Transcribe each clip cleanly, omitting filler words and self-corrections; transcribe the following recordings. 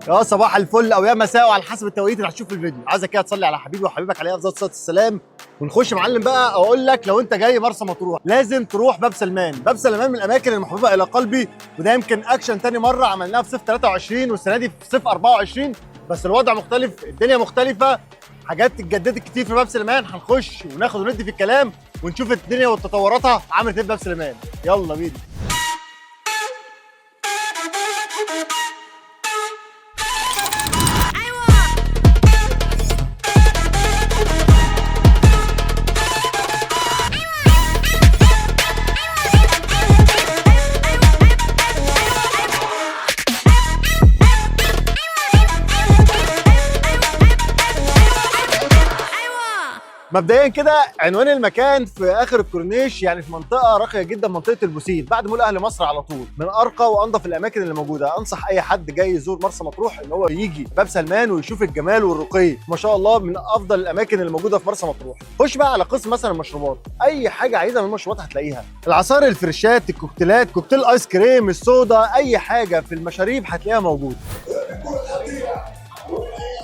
يا صباح الفل او يا مساء على حسب التوقيت اللي هتشوف الفيديو. عايزك كده تصلي على حبيبي وحبيبك عليه افضل الصلاه والسلام، ونخش يا معلم بقى. اقول لك لو انت جاي مرسى مطروح لازم تروح باب سلمان. باب سلمان من الاماكن المحبوبه الى قلبي، وده يمكن اكشن تاني مره عملناها في صيف 23 والسنه دي في صيف 24، بس الوضع مختلف، الدنيا مختلفه، حاجات اتجددت كتير في باب سلمان. هنخش وناخد وندي في الكلام ونشوف الدنيا وتطوراتها عملت ايه في باب سلمان. يلا بينا. مبدئيا كده عنوان المكان في اخر الكورنيش، يعني في منطقه راقيه جدا، منطقه البوسيت بعد مول اهل مصر على طول، من ارقى وانظف الاماكن اللي موجوده. انصح اي حد جاي يزور مرسى مطروح ان هو يجي باب سلمان ويشوف الجمال والرقي، ما شاء الله من افضل الاماكن اللي موجوده في مرسى مطروح. خش بقى على قسم مثلا المشروبات، اي حاجه عايزها من المشروبات هتلاقيها، العصائر، الفريشات، الكوكتيلات، كوكتيل ايس كريم، الصودا، اي حاجه في المشاريب هتلاقيها موجود.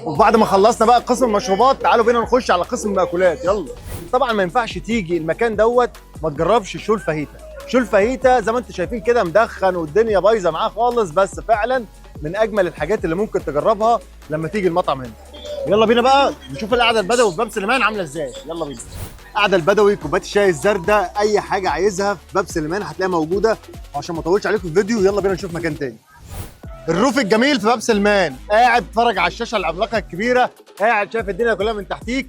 وبعد ما خلصنا بقى قسم المشروبات تعالوا بينا نخش على قسم المأكولات. يلا. طبعا ما ينفعش تيجي المكان دوت ما تجربش شول فاهيتا. شول فاهيتا زي ما انتم شايفين كده مدخن والدنيا بايظه معاه خالص، بس فعلا من اجمل الحاجات اللي ممكن تجربها لما تيجي المطعم هنا. يلا بينا بقى نشوف القعده البدوي في باب سليمان عامله ازاي. يلا بينا. القعده البدوي، كوبايه الشاي الزردة، اي حاجه عايزها في باب سليمان هتلاقيها موجوده. وعشان ما اطولش عليكم الفيديو يلا بينا نشوف مكان تاني. الروف الجميل في باب سلمان، قاعد تتفرج على الشاشه العملاقه الكبيره، قاعد شايف الدنيا كلها من تحتيك،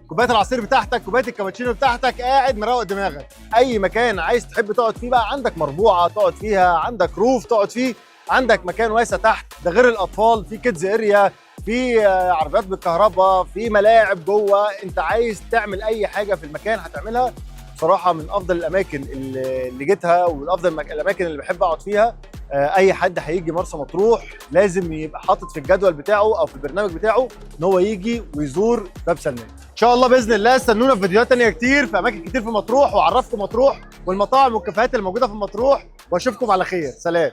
كوبايه العصير بتاعتك، كوبايه الكابتشينو بتاعتك، قاعد مروق دماغك. اي مكان عايز تحب تقعد فيه بقى، عندك مربوعه تقعد فيها، عندك روف تقعد فيه، عندك مكان واسع تحت، ده غير الاطفال، في كيدز اريا، في عربيات بالكهرباء، في ملاعب جوه. انت عايز تعمل اي حاجه في المكان هتعملها. بصراحه من افضل الاماكن اللي جيتها، ومن افضل الاماكن اللي بحب اقعد فيها. اي حد هيجي مرسى مطروح لازم يبقى حاطط في الجدول بتاعه او في البرنامج بتاعه ان هو يجي ويزور باب سلمان. ان شاء الله باذن الله استنونا في فيديوهات تانية كتير في اماكن كتير في مطروح، واعرفكم مطروح والمطاعم والكافيهات اللي موجوده في مطروح، واشوفكم على خير. سلام.